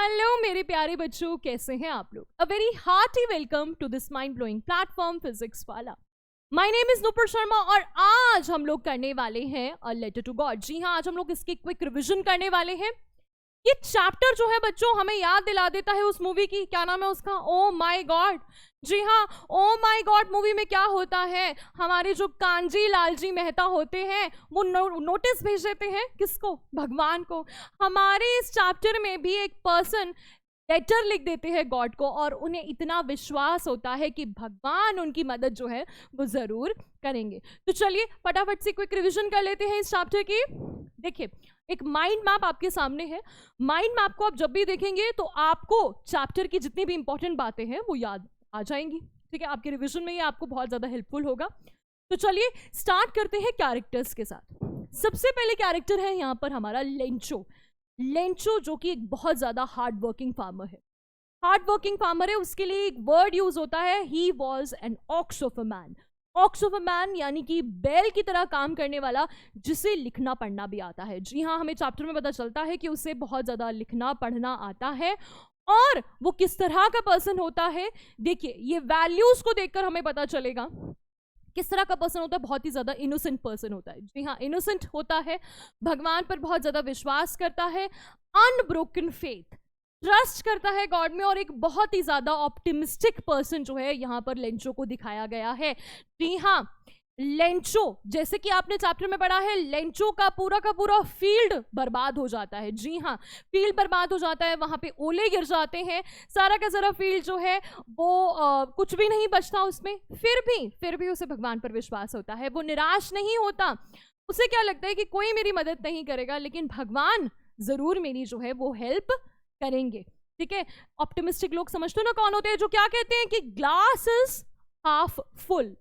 Hello मेरे प्यारे बच्चों, कैसे हैं आप लोग? A very hearty welcome to this mind blowing platform physics वाला। My name is Nupur Sharma और आज हम लोग करने वाले हैं अ लेटर टू गॉड। जी हाँ, आज हम लोग इसकी क्विक रिवीजन करने वाले हैं। ये चैप्टर जो है बच्चों हमें याद दिला देता है उस मूवी की, क्या नाम है उसका, ओ माय गॉड। जी हाँ, ओ माय गॉड मूवी में क्या होता है, हमारे जो कांजी लालजी मेहता होते हैं वो नोटिस भेज देते हैं किसको, भगवान को। हमारे इस चैप्टर में भी एक पर्सन लेटर लिख देते हैं गॉड को और उन्हें इतना विश्वास होता है कि भगवान उनकी मदद जो है वो जरूर करेंगे। तो चलिए फटाफट से क्विक रिवीजन कर लेते हैं इस चैप्टर की। देखिए, एक माइंड मैप आपके सामने है। माइंड मैप को आप जब भी देखेंगे तो आपको चैप्टर की जितनी भी इंपॉर्टेंट बातें हैं वो याद आ जाएंगी। ठीक है, आपके रिवीजन में ये आपको बहुत ज्यादा हेल्पफुल होगा। तो चलिए स्टार्ट करते हैं कैरेक्टर्स के साथ। सबसे पहले कैरेक्टर है यहाँ पर हमारा लेंचो। लेंचो जो कि एक बहुत ज्यादा हार्ड वर्किंग फार्मर है। हार्ड वर्किंग फार्मर है, उसके लिए एक वर्ड यूज होता है, he was an ox of a man. Ox of a man यानी कि बैल की तरह काम करने वाला जिसे लिखना पढ़ना भी आता है। जी हाँ, हमें चैप्टर में पता चलता है कि उसे बहुत ज्यादा लिखना पढ़ना आता है। और वो किस तरह का पर्सन होता है, देखिए ये वैल्यूज को देखकर हमें पता चलेगा किस तरह का पर्सन होता है। बहुत ही ज्यादा इनोसेंट पर्सन होता है। जी हाँ, इनोसेंट होता है, भगवान पर बहुत ज्यादा विश्वास करता है, अनब्रोकन फेथ, ट्रस्ट करता है गॉड में, और एक बहुत ही ज्यादा ऑप्टिमिस्टिक पर्सन जो है यहाँ पर लेंचो को दिखाया गया है। जी हाँ, लेंचो जैसे कि आपने चैप्टर में पढ़ा है, लेंचो का पूरा फील्ड बर्बाद हो जाता है। जी हाँ, फील्ड बर्बाद हो जाता है, वहां पे ओले गिर जाते हैं, सारा का सारा फील्ड जो है वो कुछ भी नहीं बचता उसमें। फिर भी उसे भगवान पर विश्वास होता है, वो निराश नहीं होता। उसे क्या लगता है कि कोई मेरी मदद नहीं करेगा लेकिन भगवान जरूर मेरी जो है वो हेल्प करेंगे। ठीक है, ऑप्टिमिस्टिक लोग समझते हो ना कौन होते हैं, जो क्या कहते हैं कि ग्लास इज हाफ फुल।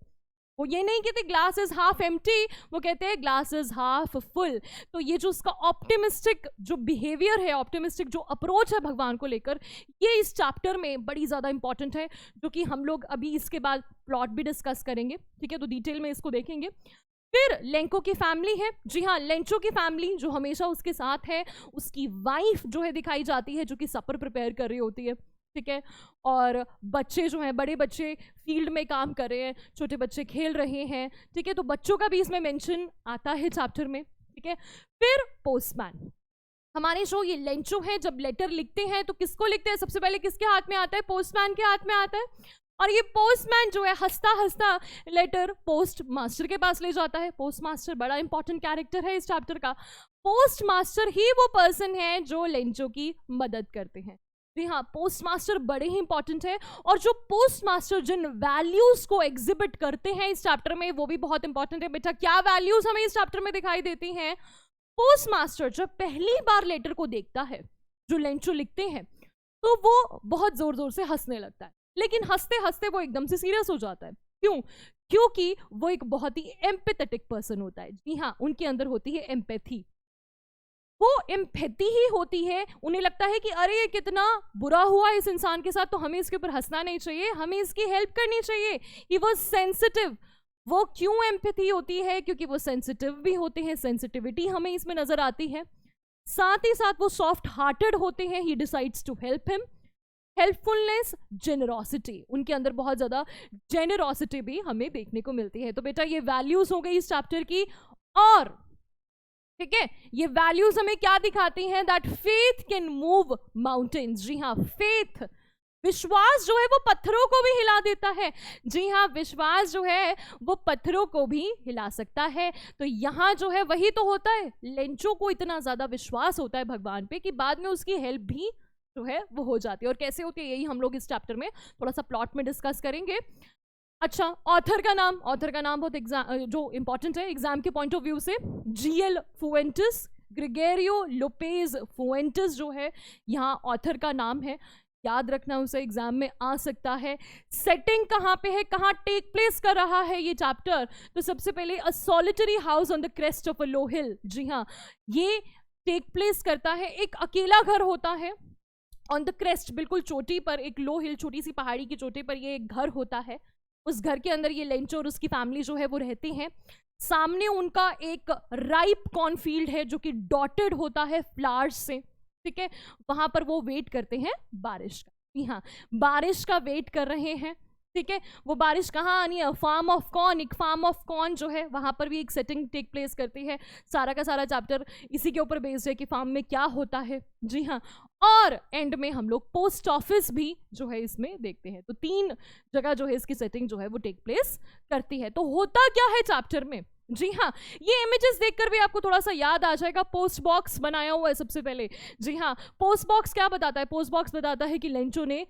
वो ये नहीं कहते ग्लास इज हाफ एम्प्टी, वो कहते हैं ग्लास इज हाफ फुल। तो ये जो उसका ऑप्टिमिस्टिक जो बिहेवियर है, ऑप्टिमिस्टिक जो अप्रोच है भगवान को लेकर, ये इस चैप्टर में बड़ी ज्यादा इंपॉर्टेंट है, जो कि हम लोग अभी इसके बाद प्लॉट भी डिस्कस करेंगे। ठीक है, तो डिटेल में इसको देखेंगे। फिर लेंको की फैमिली है। जी हाँ, लेंचो की फैमिली जो हमेशा उसके साथ है, उसकी वाइफ जो है दिखाई जाती है जो कि सपर प्रिपेयर कर रही होती है। ठीक है, और बच्चे जो हैं, बड़े बच्चे फील्ड में काम कर रहे हैं, छोटे बच्चे खेल रहे हैं। ठीक है, तो बच्चों का भी इसमें मेंशन आता है चैप्टर में। ठीक है, फिर पोस्टमैन। हमारे जो ये लेंचो है जब लेटर लिखते हैं तो किसको लिखते हैं, सबसे पहले किसके हाथ में आता है, पोस्टमैन के हाथ में आता है। और ये पोस्टमैन जो है हंसता हंसता लेटर पोस्ट मास्टर के पास ले जाता है। पोस्ट मास्टर बड़ा इंपॉर्टेंट कैरेक्टर है इस चैप्टर का। पोस्ट मास्टर ही वो पर्सन है जो लेंचो की मदद करते हैं। जी हाँ, पोस्ट मास्टर बड़े ही इंपॉर्टेंट है, और जो पोस्ट मास्टर जिन वैल्यूज को एग्जिबिट करते हैं इस चैप्टर में वो भी बहुत इंपॉर्टेंट है। बेटा क्या वैल्यूज हमें इस चैप्टर में दिखाई देती हैं? पोस्ट मास्टर जब पहली बार लेटर को देखता है जो लेंचो लिखते हैं तो वो बहुत जोर जोर से हंसने लगता है, लेकिन हंसते हंसते वो एकदम से सीरियस हो जाता है। क्यों? क्योंकि वो एक बहुत ही एम्पैथेटिक पर्सन होता है। जी हाँ, उनके अंदर होती है एम्पैथी, वो एम्पैथी ही होती है। उन्हें लगता है कि अरे ये कितना बुरा हुआ इस इंसान के साथ, तो हमें इसके ऊपर हंसना नहीं चाहिए, हमें इसकी हेल्प करनी चाहिए। He was sensitive. वो क्यों एम्पैथी होती है? क्योंकि वो सेंसिटिव भी होते हैं, सेंसिटिविटी हमें इसमें नजर आती है। साथ ही साथ वो सॉफ्ट हार्टेड होते हैं। He decides to help him. Helpfulness, generosity, उनके अंदर बहुत ज्यादा जेनरॉसिटी भी हमें देखने को मिलती है। तो बेटा ये वैल्यूज हो गई इस चैप्टर की। और ठीक है, ये वैल्यूज हमें क्या दिखाती हैं? That faith can move mountains. जी हाँ, फेथ, विश्वास जो है वो पत्थरों को भी हिला देता है। जी हाँ, विश्वास जो है वो पत्थरों को भी हिला सकता है। तो यहाँ जो है वही तो होता है, लेंचो को इतना ज्यादा विश्वास होता है भगवान पे कि बाद में उसकी हेल्प भी जो है वो हो जाती है। और कैसे होती है यही हम लोग इस चैप्टर में थोड़ा सा प्लॉट में डिस्कस करेंगे। अच्छा, ऑथर का नाम बहुत जो इंपॉर्टेंट है एग्जाम के पॉइंट ऑफ व्यू से, जीएल फुएंटेस, ग्रेगोरियो लोपेज फुएंटेस जो है यहाँ ऑथर का नाम है। याद रखना, उसे एग्जाम में आ सकता है। सेटिंग कहाँ पे है, कहाँ टेक प्लेस कर रहा है ये चैप्टर? तो सबसे पहले a solitary house on the crest of a low hill. जी हाँ, ये टेक प्लेस करता है, एक अकेला घर होता है ऑन द क्रेस्ट, बिल्कुल चोटी पर, एक लो हिल, छोटी सी पहाड़ी की चोटी पर ये एक घर होता है। उस घर के अंदर ये लेंचो और उसकी फैमिली जो है वो रहती हैं। सामने उनका एक राइप कॉर्नफील्ड है जो कि डॉटेड होता है फ्लावर्स से। ठीक है, वहां पर वो वेट करते हैं बारिश का। जी हाँ, बारिश का वेट कर रहे हैं। ठीक है, वो बारिश कहाँ आनी है, फार्म ऑफ कॉर्न। एक फार्म ऑफ कॉर्न जो है वहां पर भी एक सेटिंग टेक प्लेस करती है। सारा का सारा चैप्टर इसी के ऊपर बेस्ड है कि फार्म में क्या होता है। जी हाँ, और एंड में हम लोग पोस्ट ऑफिस भी जो है इसमें देखते हैं। तो 3 जगह जो है इसकी सेटिंग जो है वो टेक प्लेस करती है। तो होता क्या है चैप्टर में, जी हाँ, ये इमेजेस देखकर भी आपको थोड़ा सा याद आ जाएगा। पोस्ट बॉक्स बनाया हुआ है सबसे पहले। जी हाँ, पोस्ट बॉक्स क्या बताता है, पोस्ट बॉक्स बताता है कि लेंचो ने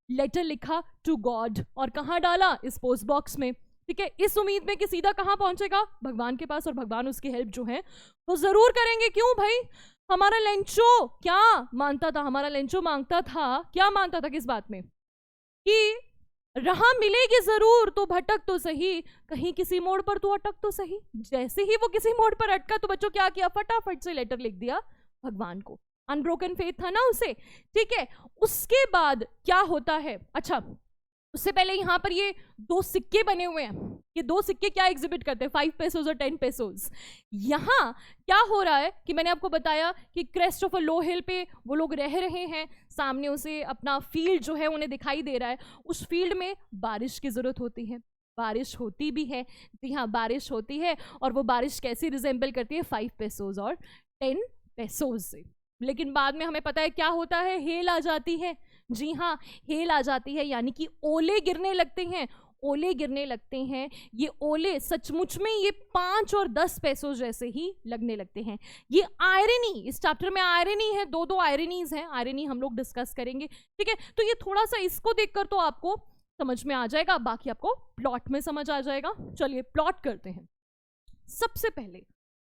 लेटर लिखा टू गॉड, और कहाँ डाला, इस पोस्ट बॉक्स में। ठीक है, इस उम्मीद में कि सीधा कहाँ पहुंचेगा, भगवान के पास, और भगवान उसकी हेल्प जो है वो जरूर करेंगे। क्यों भाई, हमारा लेंचो क्या मानता था, हमारा लेंचो मांगता था, क्या मानता था किस बात में, कि राह मिलेगी जरूर, तो भटक तो सही, कहीं किसी मोड़ पर तो अटक तो सही। जैसे ही वो किसी मोड़ पर अटका तो बच्चों क्या किया, फटाफट से लेटर लिख दिया भगवान को। अनब्रोकन फेथ था ना उसे। ठीक है, उसके बाद क्या होता है, अच्छा उससे पहले यहाँ पर ये 2 सिक्के बने हुए हैं। ये 2 सिक्के क्या एग्जिबिट करते हैं, 5 पेसोज और 10 पेसोज। यहाँ क्या हो रहा है कि मैंने आपको बताया कि क्रेस्ट ऑफ अ लो हिल पे वो लोग रह रहे हैं, सामने उसे अपना फील्ड जो है उन्हें दिखाई दे रहा है। उस फील्ड में बारिश की जरूरत होती है, बारिश होती भी है। जी हाँ, बारिश होती है, और वो बारिश कैसी रिजेंबल करती है, 5 पेसोज और 10 पेसोज से। लेकिन बाद में हमें पता है क्या होता है, हेल आ जाती है। जी हाँ, हेल आ जाती है, यानी कि ओले गिरने लगते हैं। ओले गिरने लगते हैं, ये ओले सचमुच में ये 5 और 10 पैसों जैसे ही लगने लगते हैं। ये आयरनी, इस चैप्टर में आयरनी है, 2 आयरनीज हैं, आयरनी हम लोग डिस्कस करेंगे। ठीक है, तो ये थोड़ा सा इसको देखकर तो आपको समझ में आ जाएगा, बाकी आपको प्लॉट में समझ आ जाएगा। चलिए प्लॉट करते हैं। सबसे पहले,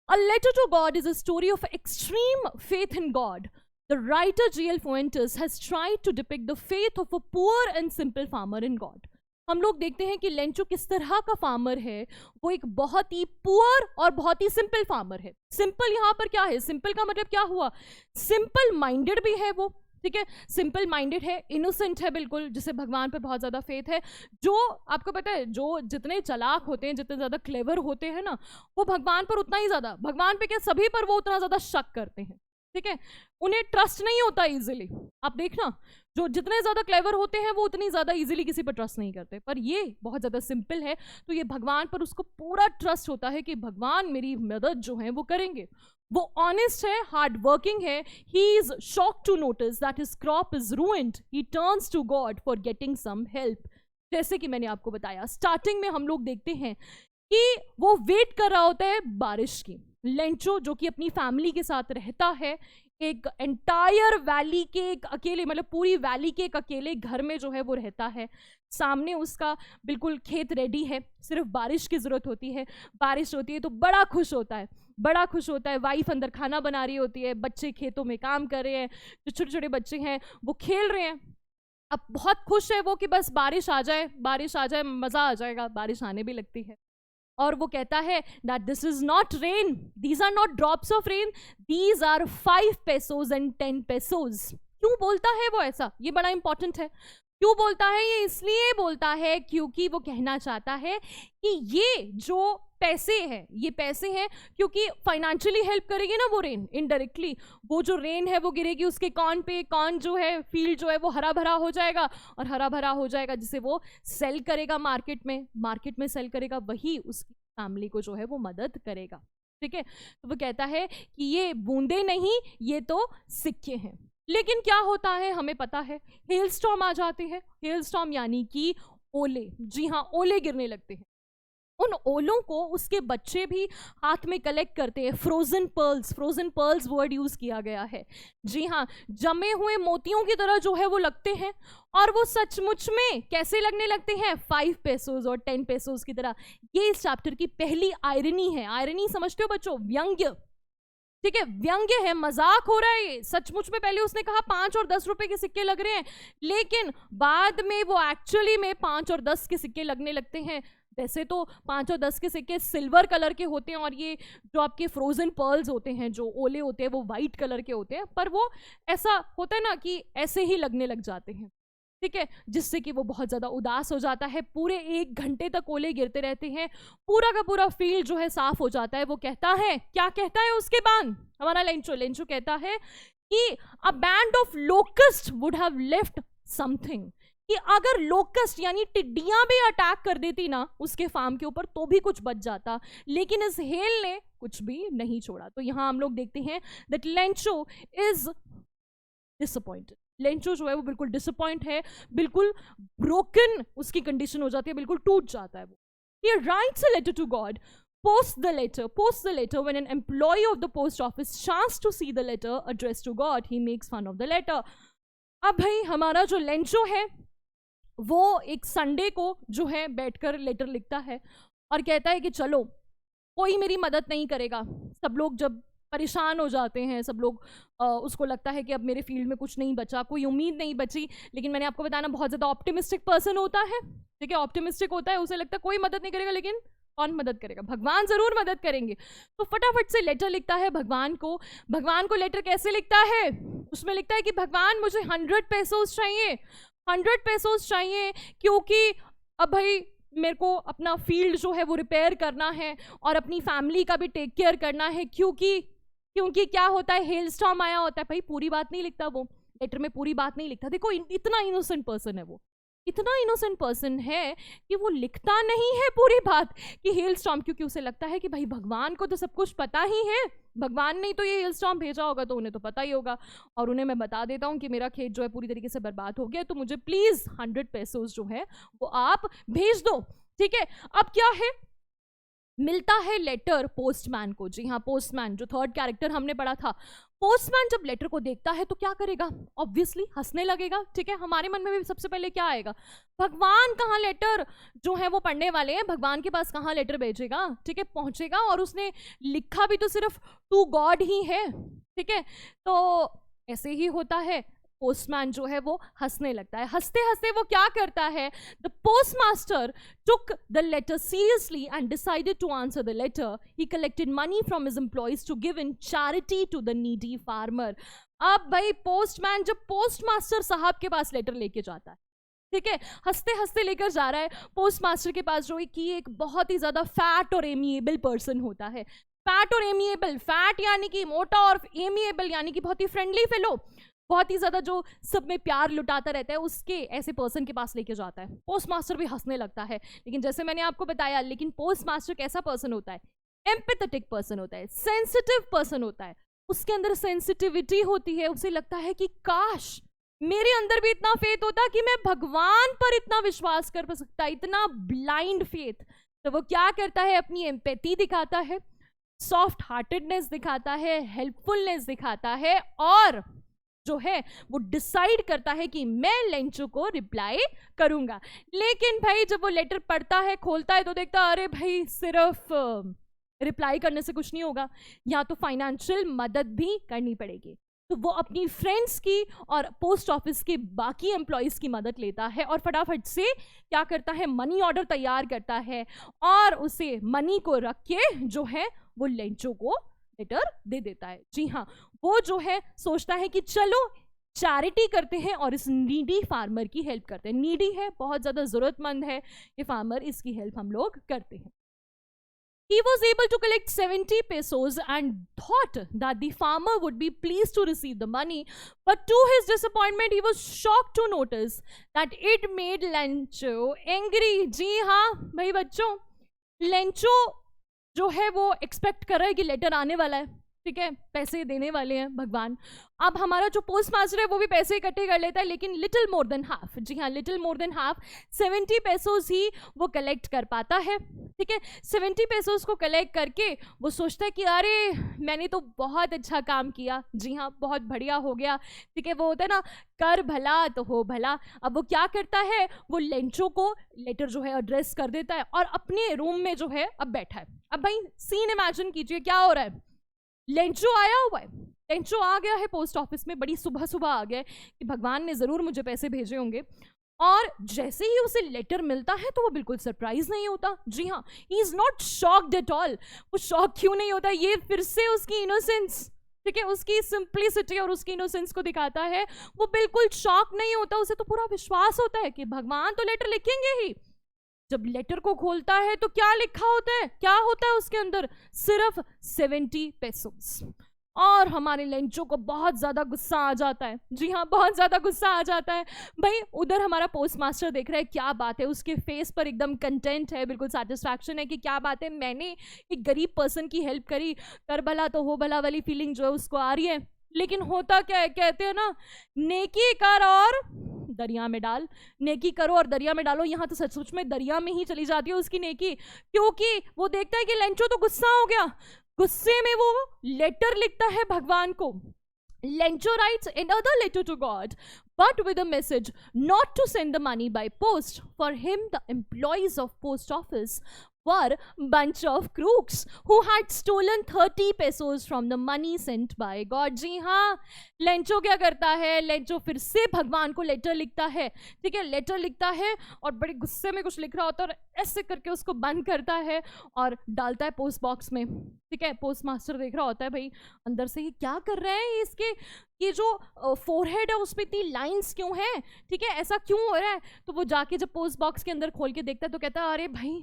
A Letter to God is a story of extreme faith in God. The writer G.L. Fuentes has tried to depict the faith of a poor and simple farmer in God. हम लोग देखते हैं कि Lencho किस तरह का farmer है। वो एक बहुत ही पुअर और बहुत ही सिंपल फार्मर है। सिंपल यहाँ पर क्या है, सिंपल का मतलब क्या हुआ, सिंपल माइंडेड भी है वो। ठीक है, सिंपल माइंडेड है, इनोसेंट है बिल्कुल, जिसे भगवान पे बहुत ज़्यादा फेथ है। जो आपको पता है, जो जितने चालाक होते हैं, जितने ज़्यादा क्लेवर होते हैं ना, वो भगवान पर उतना ही ज़्यादा, भगवान पे क्या सभी पर वो उतना ज़्यादा शक करते हैं। ठीक है, उन्हें ट्रस्ट नहीं होता इजीली। आप देखना, जो जितने ज़्यादा क्लेवर होते हैं वो उतनी ज़्यादा इजीली किसी पर ट्रस्ट नहीं करते, पर ये बहुत ज़्यादा सिंपल है, तो ये भगवान पर उसको पूरा ट्रस्ट होता है कि भगवान मेरी मदद जो है वो करेंगे। वो ऑनेस्ट है, हार्ड वर्किंग है। He is shocked to notice that his crop is ruined, he turns to God for getting some help. जैसे कि मैंने आपको बताया, स्टार्टिंग में हम लोग देखते हैं कि वो वेट कर रहा होता है बारिश की। लेंचो जो कि अपनी फैमिली के साथ रहता है, एक एंटायर वैली के एक अकेले, मतलब पूरी वैली के एक अकेले घर में जो है वो रहता है। सामने उसका बिल्कुल खेत रेडी है, सिर्फ बारिश की जरूरत होती है। बारिश होती है तो बड़ा खुश होता है, बड़ा खुश होता है। वाइफ अंदर खाना बना रही होती है, बच्चे खेतों में काम कर रहे हैं, जो छोटे छोटे बच्चे हैं वो खेल रहे हैं। अब बहुत खुश है वो कि बस बारिश आ जाए, बारिश आ जाए, मजा आ जाएगा। बारिश आने भी लगती है, और वो कहता है that this is not rain, these are not drops of rain, these are 5 pesos and 10 pesos। क्यों बोलता है वो ऐसा, ये बड़ा इंपॉर्टेंट है। क्यों बोलता है ये, इसलिए बोलता है क्योंकि वो कहना चाहता है कि ये जो पैसे हैं, ये पैसे हैं क्योंकि फाइनेंशियली हेल्प करेगी ना वो रेन, इनडायरेक्टली वो जो रेन है वो गिरेगी उसके कॉर्न पे, कॉर्न जो है, फील्ड जो है वो हरा भरा हो जाएगा, और हरा भरा हो जाएगा जिसे वो सेल करेगा मार्केट में सेल करेगा, वही उसकी फैमिली को जो है वो मदद करेगा। ठीक है, तो वो कहता है कि ये बूंदे नहीं, ये तो सिक्के हैं। लेकिन क्या होता है हमें पता है, हेल स्टॉर्म आ जाते हैं। हेल स्टॉर्म यानी कि ओले, जी हाँ, ओले गिरने लगते हैं। उन ओलों को उसके बच्चे भी हाथ में कलेक्ट करते हैं। फ्रोजन पर्ल्स वर्ड यूज किया गया है। जी हाँ, जमे हुए मोतियों की तरह जो है वो लगते हैं, और वो सचमुच में कैसे लगने लगते हैं, 5 पेसोज और 10 पेसोज की तरह। ये इस चैप्टर की पहली आयरनी है। आयरनी समझते हो बच्चों, व्यंग्य। ठीक है, व्यंग्य है, मजाक हो रहा है ये। सचमुच में पहले उसने कहा 5 और 10 रुपए के सिक्के लग रहे हैं, लेकिन बाद में वो एक्चुअली में 5 और 10 के सिक्के लगने लगते हैं। वैसे तो 5 और 10 के सिक्के सिल्वर कलर के होते हैं, और ये जो आपके फ्रोजन पर्ल्स होते हैं, जो ओले होते हैं, वो वाइट कलर के होते हैं, पर वो ऐसा होता है ना कि ऐसे ही लगने लग जाते हैं। ठीक है, जिससे कि वो बहुत ज्यादा उदास हो जाता है। पूरे 1 घंटे तक ओले गिरते रहते हैं, पूरा का पूरा फील्ड जो है साफ हो जाता है। वो कहता है, क्या कहता है उसके बाद हमारा लेंचो कहता है कि a band of locust would have left something, कि अगर लोकस्ट यानी टिड्डियां भी अटैक कर देती ना उसके फार्म के ऊपर तो भी कुछ बच जाता, लेकिन इस हेल ने कुछ भी नहीं छोड़ा। तो यहां हम लोग देखते हैं that Lencho is disappointed. Lencho जो है वो बिल्कुल डिसअपॉइंट है, बिल्कुल ब्रोकन उसकी कंडीशन हो जाती है, बिल्कुल टूट जाता है वो। He writes a letter to God, posts the letter. When an employee of the post office chanced to see the letter addressed to God, he makes fun of the letter. अब भाई हमारा जो लेंचो है वो एक Sunday को जो है बैठकर लेटर लिखता है और कहता है कि चलो कोई मेरी मदद नहीं करेगा। सब लोग जब परेशान हो जाते हैं, सब लोग उसको लगता है कि अब मेरे फील्ड में कुछ नहीं बचा, कोई उम्मीद नहीं बची। लेकिन मैंने आपको बताया ना, बहुत ज़्यादा ऑप्टिमिस्टिक पर्सन होता है, ठीक है, ऑप्टिमिस्टिक होता है, उसे लगता है कोई मदद नहीं करेगा, लेकिन कौन मदद करेगा, भगवान जरूर मदद करेंगे। तो फटाफट से लेटर लिखता है भगवान को। भगवान को लेटर कैसे लिखता है, उसमें लिखता है कि भगवान मुझे 100 पेसोस चाहिए, 100 पेसोस चाहिए, क्योंकि अब भाई मेरे को अपना फील्ड जो है वो रिपेयर करना है और अपनी फैमिली का भी टेक केयर करना है, क्योंकि क्या होता है, हेल स्टॉर्म आया होता है। भाई पूरी बात नहीं लिखता वो, लेटर में पूरी बात नहीं लिखता। देखो इतना इनोसेंट पर्सन है वो, इतना इनोसेंट पर्सन है कि वो लिखता नहीं है पूरी बात कि हेल स्टॉर्म, क्योंकि उसे लगता है कि भाई भगवान को तो सब कुछ पता ही है, भगवान ने तो ये हेल स्टॉर्म भेजा होगा तो उन्हें तो पता ही होगा, और उन्हें मैं बता देता हूँ कि मेरा खेत जो है पूरी तरीके से बर्बाद हो गया, तो मुझे प्लीज 100 पेसोस जो है वो आप भेज दो, ठीक है। अब क्या है, मिलता है लेटर पोस्टमैन को। जी हाँ, पोस्टमैन जो थर्ड कैरेक्टर हमने पढ़ा था, पोस्टमैन जब लेटर को देखता है तो क्या करेगा, ऑब्वियसली हंसने लगेगा, ठीक है। हमारे मन में भी सबसे पहले क्या आएगा, भगवान कहाँ लेटर जो है वो पढ़ने वाले हैं, भगवान के पास कहाँ लेटर भेजेगा, ठीक है, पहुंचेगा, और उसने लिखा भी तो सिर्फ टू गॉड ही है, ठीक है। तो ऐसे ही होता है, पोस्टमैन जो है वो हंसने लगता है। हंसते हंसते वो क्या करता है, the postmaster took the letter seriously and decided to answer the letter. He collected money from his employees to give in charity to the needy farmer. अब भाई पोस्टमैन जब पोस्टमास्टर साहब के पास लेटर लेके जाता है, ठीक है, हंसते हंसते लेकर जा रहा है पोस्टमास्टर के पास, जो कि एक बहुत ही ज्यादा फैट और एमिएबल पर्सन होता है। फैट और एमिएबल, फैट यानी कि मोटा और एमिएबल यानी कि बहुत ही फ्रेंडली फेलो, बहुत ही ज्यादा जो सब में प्यार लुटाता रहता है, उसके ऐसे पर्सन के पास लेके जाता है। पोस्टमास्टर भी हंसने लगता है, लेकिन जैसे मैंने आपको बताया, लेकिन पोस्टमास्टर कैसा पर्सन होता है, एम्पैथेटिक पर्सन होता है, सेंसिटिव पर्सन होता है, उसके अंदर सेंसिटिविटी होती है। उसे लगता है कि काश मेरे अंदर भी इतना फेथ होता कि मैं भगवान पर इतना विश्वास कर सकता, इतना ब्लाइंड फेथ। तो वो क्या करता है, अपनी एम्पैथी दिखाता है, सॉफ्ट हार्टेडनेस दिखाता है, हेल्पफुलनेस दिखाता है, और जो है वो डिसाइड करता है कि मैं लेंचो को रिप्लाई करूंगा। लेकिन भाई जब वो लेटर पढ़ता है, खोलता है, तो देखता अरे भाई सिर्फ रिप्लाई करने से कुछ नहीं होगा, या तो फाइनेंशियल मदद भी करनी पड़ेगी। तो वो अपनी फ्रेंड्स की और पोस्ट ऑफिस के बाकी एम्प्लॉयज की मदद लेता है और फटाफट से क्या करता है, मनी ऑर्डर तैयार करता है और उसे मनी को रख के जो है वो लेंचो को लेटर दे देता है। जी हाँ, वो जो है सोचता है कि चलो चैरिटी करते हैं और इस नीडी फार्मर की हेल्प करते हैं। नीडी है, बहुत ज्यादा जरूरतमंद है ये फार्मर, इसकी हेल्प हम लोग करते हैं। He was able to collect 70 pesos and thought that the farmer would be pleased to receive the money, but to his disappointment, he was shocked to notice that it made Lencho angry. जी हाँ भाई बच्चों, Lencho जो है वो expect कर रहा है कि लेटर आने वाला है, ठीक है, पैसे देने वाले हैं भगवान। अब हमारा जो पोस्ट मास्टर है वो भी पैसे इकट्ठे कर लेता है, लेकिन लिटिल मोर देन हाफ, जी हाँ little more than half, 70 pesos ही वो कलेक्ट कर पाता है, ठीक है। 70 पेसोस को कलेक्ट करके वो सोचता है कि अरे मैंने तो बहुत अच्छा काम किया, जी हाँ बहुत बढ़िया हो गया, ठीक है। वो होता है ना, कर भला तो हो भला। अब वो क्या करता है, वो लेंचो को लेटर जो है एड्रेस कर देता है और अपने रूम में जो है अब बैठा है। अब भाई सीन इमेजिन कीजिए क्या हो रहा है, लेंचो आया हुआ है, लेंचो आ गया है पोस्ट ऑफिस में, बड़ी सुबह सुबह आ गया है कि भगवान ने जरूर मुझे पैसे भेजे होंगे, और जैसे ही उसे लेटर मिलता है तो वो बिल्कुल सरप्राइज नहीं होता। जी हाँ, he is not shocked at all. वो शॉक क्यों नहीं होता, ये फिर से उसकी इनोसेंस, ठीक है, उसकी सिंप्लिसिटी और उसकी इनोसेंस को दिखाता है। वो बिल्कुल शॉक नहीं होता, उसे तो पूरा विश्वास होता है कि भगवान तो लेटर लिखेंगे ही। जब लेटर को खोलता है तो क्या लिखा होता है, क्या होता है उसके अंदर, सिर्फ 70 पेसोस। और हमारे लेंचो को बहुत ज़्यादा गुस्सा आ जाता है। जी हाँ, बहुत ज़्यादा गुस्सा आ जाता है। भाई उधर हमारा पोस्ट मास्टर देख रहा है, क्या बात है, उसके फेस पर एकदम कंटेंट है, बिल्कुल सेटिस्फैक्शन है कि क्या बात है, मैंने एक गरीब पर्सन की हेल्प करी, कर भला तो हो भला वाली फीलिंग जो है उसको आ रही है। लेकिन होता क्या है, कहते हैं ना, नेकी कर और दरिया में डाल। नेकी करो और दरिया में डालो, यहाँ तो सच में दरिया में ही चली जाती है उसकी नेकी, क्योंकि वो देखता है कि लेंचो तो गुस्सा हो गया। गुस्से में वो लेटर लिखता है भगवान को। Lencho writes another letter to God, but with a message not to send the money by post. For him, the employees of post office were bunch of crooks who had stolen 30 pesos from the money sent by God. जी हाँ, Lencho क्या करता है, Lencho फिर से भगवान को letter लिखता है। ठीक है, लेटर लिखता है और बड़े गुस्से में कुछ लिख रहा होता है और ऐसे करके उसको बंद करता है और डालता है पोस्ट बॉक्स में। ठीक है, पोस्ट मास्टर देख रहा होता है, भाई अंदर से ये क्या कर रहे हैं, इसके ये जो फोरहेड है उस पर इतनी लाइंस क्यों है, ठीक है, ऐसा क्यों हो रहा है। तो वो जाके जब पोस्ट बॉक्स के अंदर खोल के देखता है तो कहता है, अरे भाई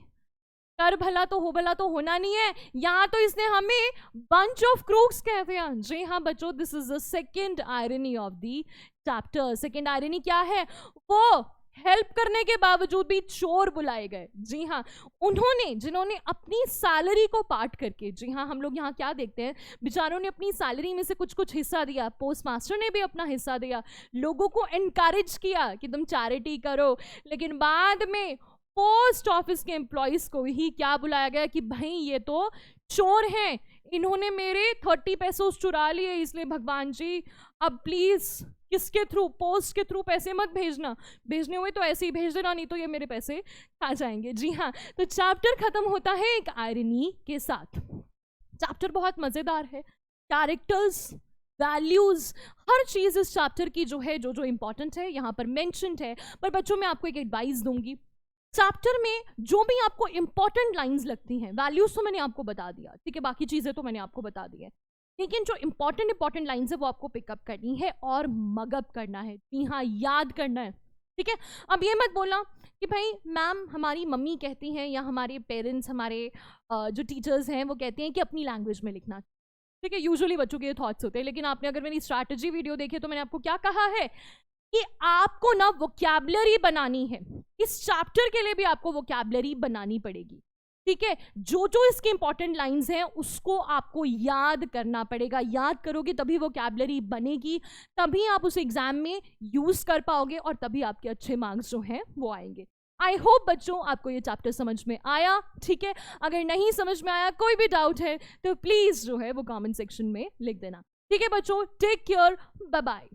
कर भला तो हो भला तो होना नहीं है, यहाँ तो इसने हमें बंच ऑफ क्रूक्स कह दिया। जी हाँ बच्चों, this is the second irony of the chapter. Second irony क्या है, वो हेल्प करने के बावजूद भी चोर बुलाए गए। जी हाँ, उन्होंने जिन्होंने अपनी सैलरी को पार्ट करके, जी हाँ, हम लोग यहाँ क्या देखते हैं, बेचारों ने अपनी सैलरी में से कुछ कुछ हिस्सा दिया, पोस्ट मास्टर ने भी अपना हिस्सा दिया, लोगों को एनकरेज किया कि तुम चैरिटी करो। लेकिन बाद में पोस्ट ऑफिस के एम्प्लॉइज को ही क्या बुलाया गया कि भाई ये तो चोर हैं, इन्होंने मेरे 30 पैसे चुरा लिए, इसलिए भगवान जी अब प्लीज किसके थ्रू, पोस्ट के थ्रू पैसे मत भेजना, भेजने हुए तो ऐसे ही भेज देना, नहीं तो ये मेरे पैसे खा जाएंगे। जी हाँ, तो चैप्टर खत्म होता है एक आयरनी के साथ। चैप्टर बहुत मजेदार है, कैरेक्टर्स, वैल्यूज, हर चीज इस चैप्टर की जो है, जो जो इंपॉर्टेंट है यहाँ पर मेंशन्ड है। पर बच्चों मैं आपको एक एडवाइस दूंगी, चैप्टर में जो भी आपको इंपॉर्टेंट लाइंस लगती हैं, वैल्यूज तो मैंने आपको बता दिया, ठीक है, बाकी चीजें तो मैंने आपको बता दी है, लेकिन जो इंपॉर्टेंट लाइंस है वो आपको पिकअप करनी है और मगअप करना है। जी हाँ, याद करना है। ठीक है, अब ये मत बोलना कि भाई मैम हमारी मम्मी कहती हैं या हमारे पेरेंट्स, हमारे जो टीचर्स हैं वो कहते हैं कि अपनी लैंग्वेज में लिखना। ठीक है, यूजुअली बच्चों के ये थॉट्स होते हैं, लेकिन आपने अगर मेरी स्ट्रैटेजी वीडियो देखी तो मैंने आपको क्या कहा है कि आपको ना वोकैबुलरी बनानी है, इस चैप्टर के लिए भी आपको वोकैबुलरी बनानी पड़ेगी। ठीक है, जो जो इसके इंपॉर्टेंट लाइंस हैं उसको आपको याद करना पड़ेगा, याद करोगे तभी वोकैबुलरी बनेगी, तभी आप उस एग्जाम में यूज कर पाओगे और तभी आपके अच्छे मार्क्स जो हैं वो आएंगे। आई होप बच्चों आपको ये चैप्टर समझ में आया। ठीक है, अगर नहीं समझ में आया, कोई भी डाउट है तो प्लीज जो है वो कमेंट सेक्शन में लिख देना। ठीक है बच्चों, टेक केयर, बाय बाय।